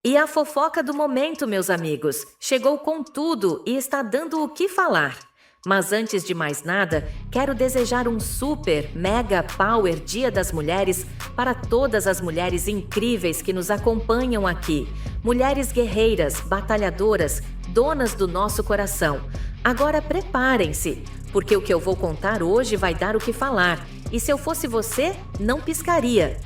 E a fofoca do momento, meus amigos, chegou com tudo e está dando o que falar. Mas antes de mais nada, quero desejar um super, mega power Dia das Mulheres para todas as mulheres incríveis que nos acompanham aqui. Mulheres guerreiras, batalhadoras, donas do nosso coração. Agora preparem-se, porque o que eu vou contar hoje vai dar o que falar. E se eu fosse você, não piscaria.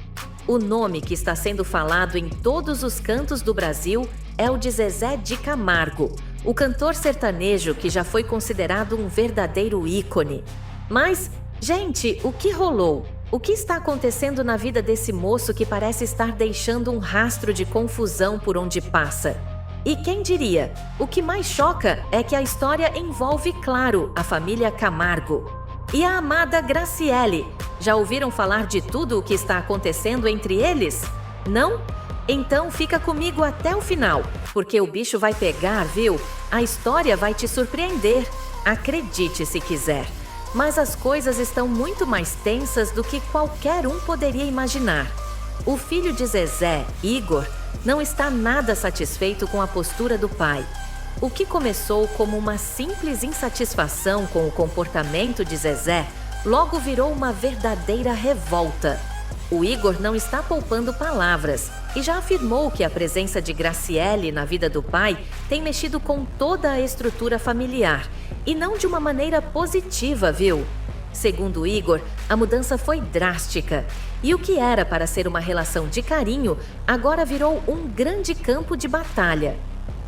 O nome que está sendo falado em todos os cantos do Brasil é o de Zezé de Camargo, o cantor sertanejo que já foi considerado um verdadeiro ícone. Mas, gente, o que rolou? O que está acontecendo na vida desse moço que parece estar deixando um rastro de confusão por onde passa? E quem diria? O que mais choca é que a história envolve, claro, a família Camargo. E a amada Graciele. Já ouviram falar de tudo o que está acontecendo entre eles? Não? Então fica comigo até o final, porque o bicho vai pegar, viu? A história vai te surpreender. Acredite se quiser. Mas as coisas estão muito mais tensas do que qualquer um poderia imaginar. O filho de Zezé, Igor, não está nada satisfeito com a postura do pai. O que começou como uma simples insatisfação com o comportamento de Zezé, logo virou uma verdadeira revolta. O Igor não está poupando palavras e já afirmou que a presença de Graciele na vida do pai tem mexido com toda a estrutura familiar, e não de uma maneira positiva, viu? Segundo Igor, a mudança foi drástica, e o que era para ser uma relação de carinho, agora virou um grande campo de batalha.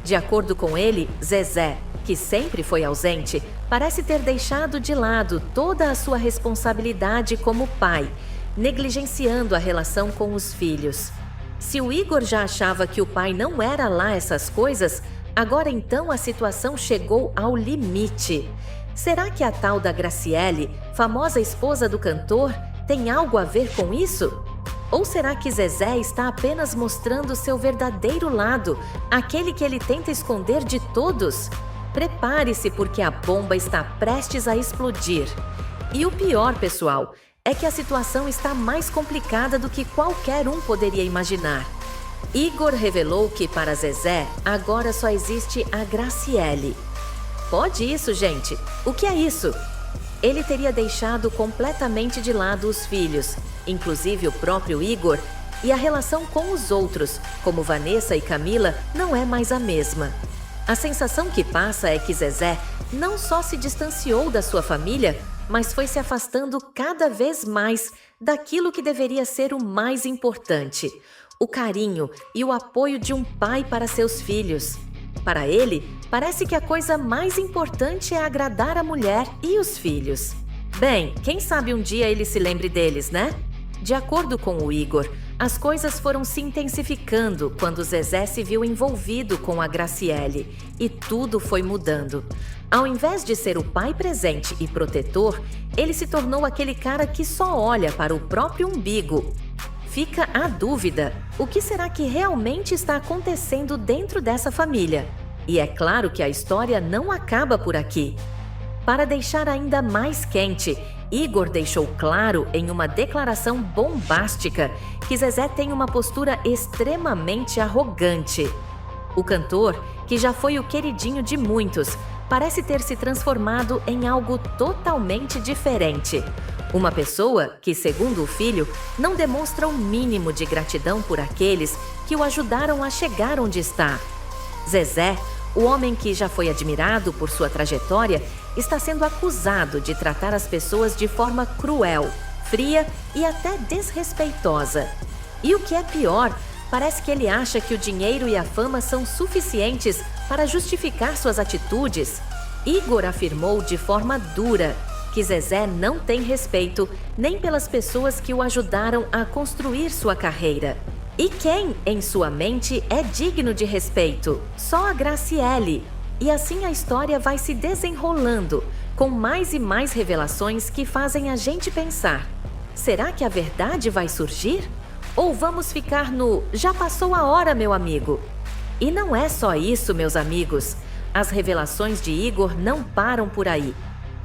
De acordo com ele, Zezé, que sempre foi ausente, parece ter deixado de lado toda a sua responsabilidade como pai, negligenciando a relação com os filhos. Se o Igor já achava que o pai não era lá essas coisas, agora então a situação chegou ao limite. Será que a tal da Graciele, famosa esposa do cantor, tem algo a ver com isso? Ou será que Zezé está apenas mostrando seu verdadeiro lado, aquele que ele tenta esconder de todos? Prepare-se, porque a bomba está prestes a explodir. E o pior, pessoal, é que a situação está mais complicada do que qualquer um poderia imaginar. Igor revelou que para Zezé agora só existe a Graciele. Pode isso, gente? O que é isso? Ele teria deixado completamente de lado os filhos, inclusive o próprio Igor, e a relação com os outros, como Vanessa e Camila, não é mais a mesma. A sensação que passa é que Zezé não só se distanciou da sua família, mas foi se afastando cada vez mais daquilo que deveria ser o mais importante: o carinho e o apoio de um pai para seus filhos. Para ele, parece que a coisa mais importante é agradar a mulher e os filhos. Bem, quem sabe um dia ele se lembre deles, né? De acordo com o Igor, as coisas foram se intensificando quando Zezé se viu envolvido com a Graciele, e tudo foi mudando. Ao invés de ser o pai presente e protetor, ele se tornou aquele cara que só olha para o próprio umbigo. Fica a dúvida: o que será que realmente está acontecendo dentro dessa família? E é claro que a história não acaba por aqui. Para deixar ainda mais quente, Igor deixou claro em uma declaração bombástica que Zezé tem uma postura extremamente arrogante. O cantor, que já foi o queridinho de muitos, parece ter se transformado em algo totalmente diferente. Uma pessoa que, segundo o filho, não demonstra o mínimo de gratidão por aqueles que o ajudaram a chegar onde está. Zezé, o homem que já foi admirado por sua trajetória, está sendo acusado de tratar as pessoas de forma cruel, fria e até desrespeitosa. E o que é pior, parece que ele acha que o dinheiro e a fama são suficientes para justificar suas atitudes. Igor afirmou de forma dura que Zezé não tem respeito nem pelas pessoas que o ajudaram a construir sua carreira. E quem, em sua mente, é digno de respeito? Só a Graciele. E assim a história vai se desenrolando, com mais e mais revelações que fazem a gente pensar: será que a verdade vai surgir? Ou vamos ficar no "já passou a hora, meu amigo"? E não é só isso, meus amigos. As revelações de Igor não param por aí.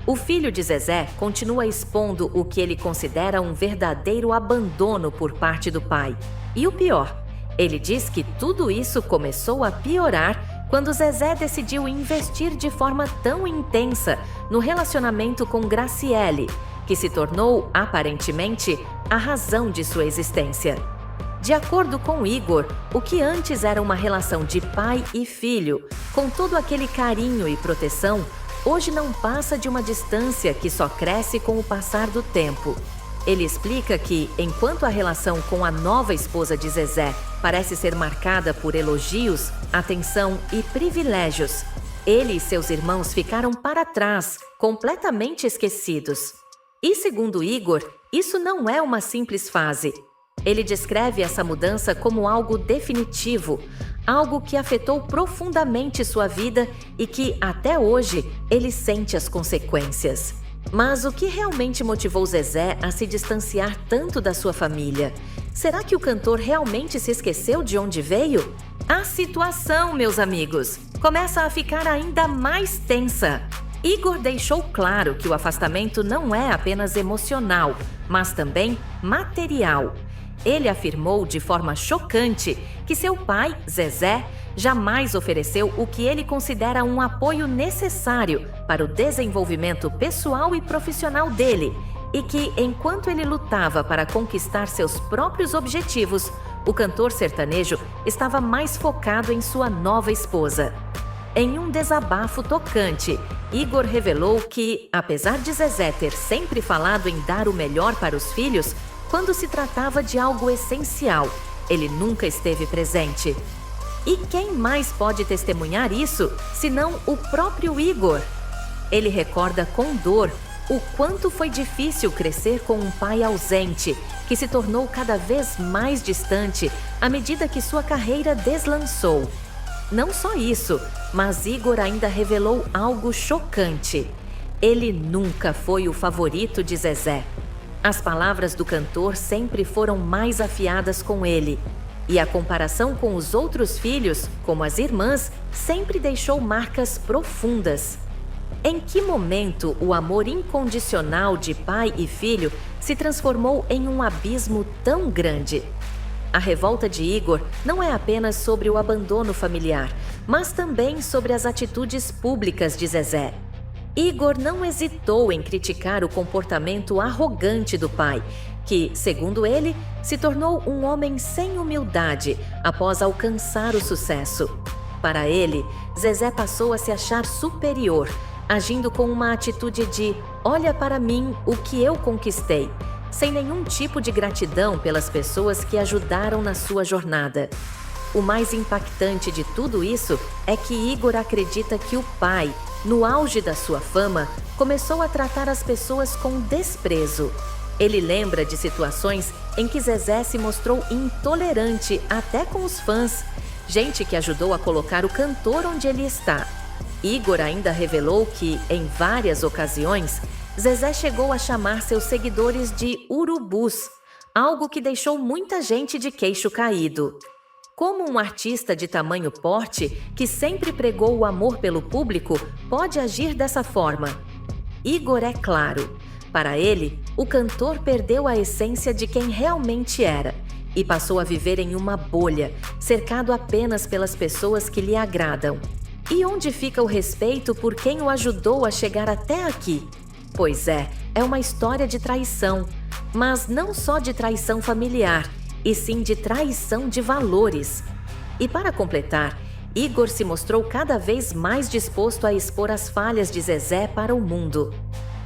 O filho de Zezé continua expondo o que ele considera um verdadeiro abandono por parte do pai. E o pior, Ele diz que tudo isso começou a piorar quando Zezé decidiu investir de forma tão intensa no relacionamento com Graciele, que se tornou, aparentemente, a razão de sua existência. De acordo com Igor, o que antes era uma relação de pai e filho, com todo aquele carinho e proteção, hoje não passa de uma distância que só cresce com o passar do tempo. Ele explica que, enquanto a relação com a nova esposa de Zezé parece ser marcada por elogios, atenção e privilégios, ele e seus irmãos ficaram para trás, completamente esquecidos. E segundo Igor, isso não é uma simples fase. Ele descreve essa mudança como algo definitivo, algo que afetou profundamente sua vida e que, até hoje, ele sente as consequências. Mas o que realmente motivou Zezé a se distanciar tanto da sua família? Será que o cantor realmente se esqueceu de onde veio? A situação, meus amigos, começa a ficar ainda mais tensa. Igor deixou claro que o afastamento não é apenas emocional, mas também material. Ele afirmou de forma chocante que seu pai, Zezé, jamais ofereceu o que ele considera um apoio necessário para o desenvolvimento pessoal e profissional dele, e que, enquanto ele lutava para conquistar seus próprios objetivos, o cantor sertanejo estava mais focado em sua nova esposa. Em um desabafo tocante, Igor revelou que, apesar de Zezé ter sempre falado em dar o melhor para os filhos, quando se tratava de algo essencial, ele nunca esteve presente. E quem mais pode testemunhar isso, senão o próprio Igor? Ele recorda com dor o quanto foi difícil crescer com um pai ausente, que se tornou cada vez mais distante à medida que sua carreira deslançou. Não só isso, mas Igor ainda revelou algo chocante. Ele nunca foi o favorito de Zezé. As palavras do cantor sempre foram mais afiadas com ele. E a comparação com os outros filhos, como as irmãs, sempre deixou marcas profundas. Em que momento o amor incondicional de pai e filho se transformou em um abismo tão grande? A revolta de Igor não é apenas sobre o abandono familiar, mas também sobre as atitudes públicas de Zezé. Igor não hesitou em criticar o comportamento arrogante do pai, que, segundo ele, se tornou um homem sem humildade após alcançar o sucesso. Para ele, Zezé passou a se achar superior, agindo com uma atitude de "olha para mim o que eu conquistei", sem nenhum tipo de gratidão pelas pessoas que ajudaram na sua jornada. O mais impactante de tudo isso é que Igor acredita que o pai, no auge da sua fama, começou a tratar as pessoas com desprezo. Ele lembra de situações em que Zezé se mostrou intolerante até com os fãs, gente que ajudou a colocar o cantor onde ele está. Igor ainda revelou que, em várias ocasiões, Zezé chegou a chamar seus seguidores de urubus, algo que deixou muita gente de queixo caído. Como um artista de tamanho porte, que sempre pregou o amor pelo público, pode agir dessa forma? Igor é claro. Para ele, o cantor perdeu a essência de quem realmente era e passou a viver em uma bolha, cercado apenas pelas pessoas que lhe agradam. E onde fica o respeito por quem o ajudou a chegar até aqui? Pois é uma história de traição, mas não só de traição familiar, e sim de traição de valores. E para completar, Igor se mostrou cada vez mais disposto a expor as falhas de Zezé para o mundo.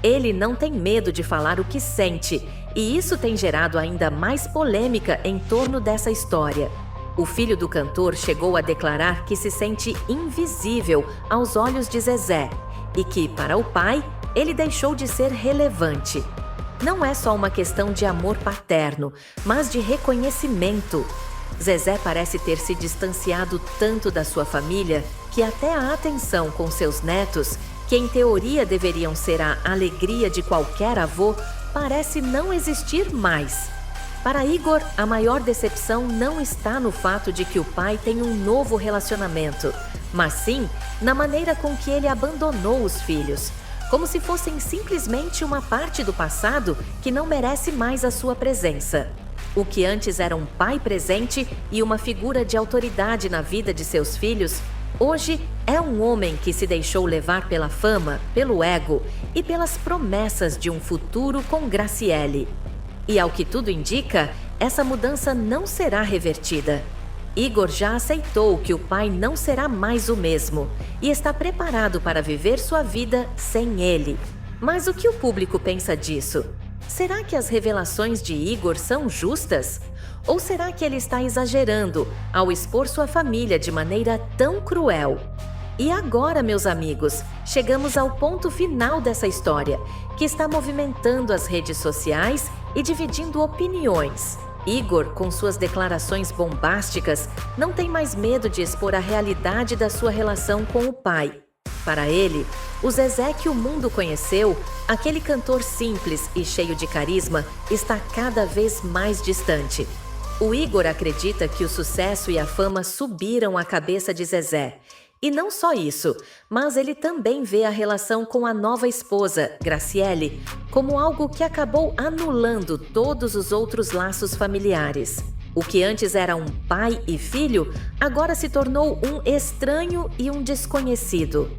Ele não tem medo de falar o que sente, e isso tem gerado ainda mais polêmica em torno dessa história. O filho do cantor chegou a declarar que se sente invisível aos olhos de Zezé e que, para o pai, ele deixou de ser relevante. Não é só uma questão de amor paterno, mas de reconhecimento. Zezé parece ter se distanciado tanto da sua família que até a atenção com seus netos, que em teoria deveriam ser a alegria de qualquer avô, parece não existir mais. Para Igor, a maior decepção não está no fato de que o pai tem um novo relacionamento, mas sim na maneira com que ele abandonou os filhos, como se fossem simplesmente uma parte do passado que não merece mais a sua presença. O que antes era um pai presente e uma figura de autoridade na vida de seus filhos, hoje é um homem que se deixou levar pela fama, pelo ego e pelas promessas de um futuro com Graciele. E ao que tudo indica, essa mudança não será revertida. Igor já aceitou que o pai não será mais o mesmo e está preparado para viver sua vida sem ele. Mas o que o público pensa disso? Será que as revelações de Igor são justas? Ou será que ele está exagerando ao expor sua família de maneira tão cruel? E agora, meus amigos, chegamos ao ponto final dessa história, que está movimentando as redes sociais e dividindo opiniões. Igor, com suas declarações bombásticas, não tem mais medo de expor a realidade da sua relação com o pai. Para ele, o Zezé que o mundo conheceu, aquele cantor simples e cheio de carisma, está cada vez mais distante. O Igor acredita que o sucesso e a fama subiram a cabeça de Zezé. E não só isso, mas ele também vê a relação com a nova esposa, Graciele, como algo que acabou anulando todos os outros laços familiares. O que antes era um pai e filho, agora se tornou um estranho e um desconhecido.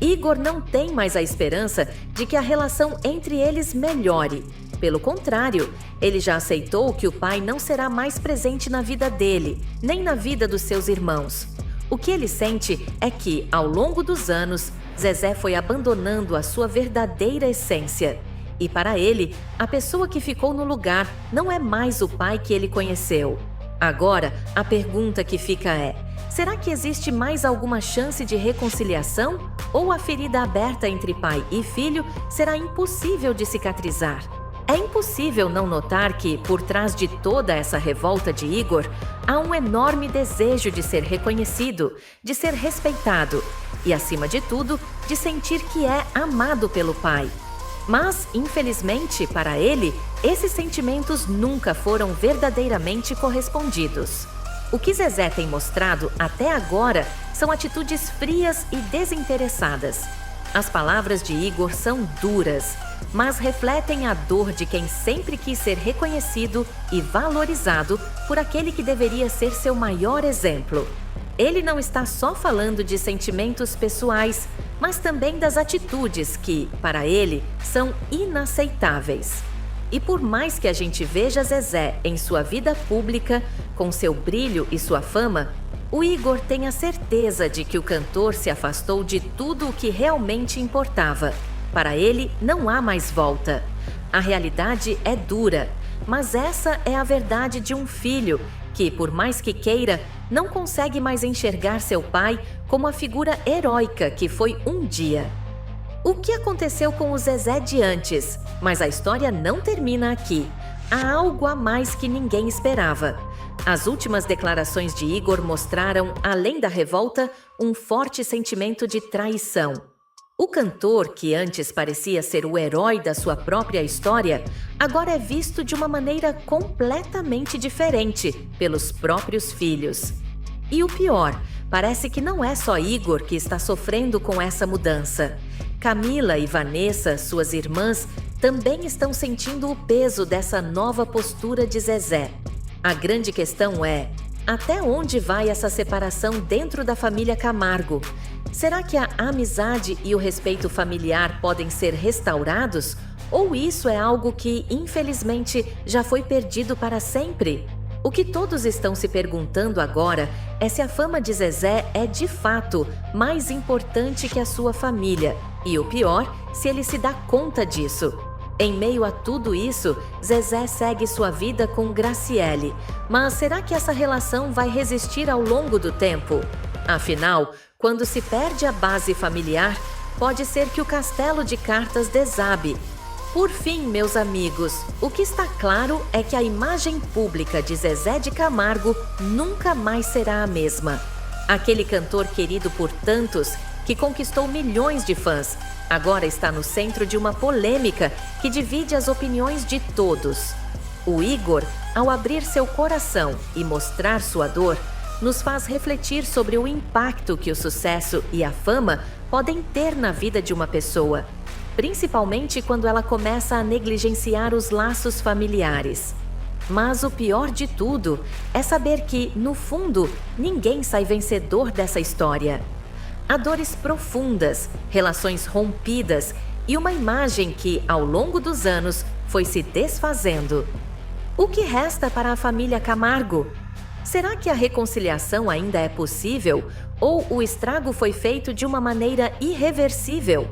Igor não tem mais a esperança de que a relação entre eles melhore. Pelo contrário, ele já aceitou que o pai não será mais presente na vida dele, nem na vida dos seus irmãos. O que ele sente é que, ao longo dos anos, Zezé foi abandonando a sua verdadeira essência. E para ele, a pessoa que ficou no lugar não é mais o pai que ele conheceu. Agora, a pergunta que fica é: será que existe mais alguma chance de reconciliação? Ou a ferida aberta entre pai e filho será impossível de cicatrizar? É impossível não notar que, por trás de toda essa revolta de Igor, há um enorme desejo de ser reconhecido, de ser respeitado e, acima de tudo, de sentir que é amado pelo pai. Mas, infelizmente, para ele, esses sentimentos nunca foram verdadeiramente correspondidos. O que Zezé tem mostrado até agora são atitudes frias e desinteressadas. As palavras de Igor são duras, mas refletem a dor de quem sempre quis ser reconhecido e valorizado por aquele que deveria ser seu maior exemplo. Ele não está só falando de sentimentos pessoais, mas também das atitudes que, para ele, são inaceitáveis. E por mais que a gente veja Zezé em sua vida pública, com seu brilho e sua fama, o Igor tem a certeza de que o cantor se afastou de tudo o que realmente importava. Para ele, não há mais volta. A realidade é dura, mas essa é a verdade de um filho que, por mais que queira, não consegue mais enxergar seu pai como a figura heróica que foi um dia. O que aconteceu com o Zezé de antes? Mas a história não termina aqui. Há algo a mais que ninguém esperava. As últimas declarações de Igor mostraram, além da revolta, um forte sentimento de traição. O cantor, que antes parecia ser o herói da sua própria história, agora é visto de uma maneira completamente diferente pelos próprios filhos. E o pior, parece que não é só Igor que está sofrendo com essa mudança. Camila e Vanessa, suas irmãs, também estão sentindo o peso dessa nova postura de Zezé. A grande questão é: até onde vai essa separação dentro da família Camargo? Será que a amizade e o respeito familiar podem ser restaurados? Ou isso é algo que, infelizmente, já foi perdido para sempre? O que todos estão se perguntando agora é se a fama de Zezé é, de fato, mais importante que a sua família. E o pior, se ele se dá conta disso. Em meio a tudo isso, Zezé segue sua vida com Graciele. Mas será que essa relação vai resistir ao longo do tempo? Afinal, quando se perde a base familiar, pode ser que o castelo de cartas desabe. Por fim, meus amigos, o que está claro é que a imagem pública de Zezé de Camargo nunca mais será a mesma. Aquele cantor querido por tantos, que conquistou milhões de fãs, agora está no centro de uma polêmica que divide as opiniões de todos. O Igor, ao abrir seu coração e mostrar sua dor, nos faz refletir sobre o impacto que o sucesso e a fama podem ter na vida de uma pessoa, principalmente quando ela começa a negligenciar os laços familiares. Mas o pior de tudo é saber que, no fundo, ninguém sai vencedor dessa história. Há dores profundas, relações rompidas e uma imagem que, ao longo dos anos, foi se desfazendo. O que resta para a família Camargo? Será que a reconciliação ainda é possível ou o estrago foi feito de uma maneira irreversível?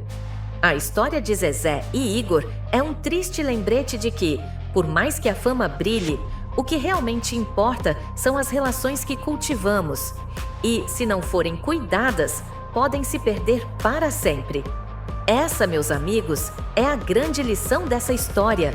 A história de Zezé e Igor é um triste lembrete de que, por mais que a fama brilhe, o que realmente importa são as relações que cultivamos. E, se não forem cuidadas, podem se perder para sempre. Essa, meus amigos, é a grande lição dessa história.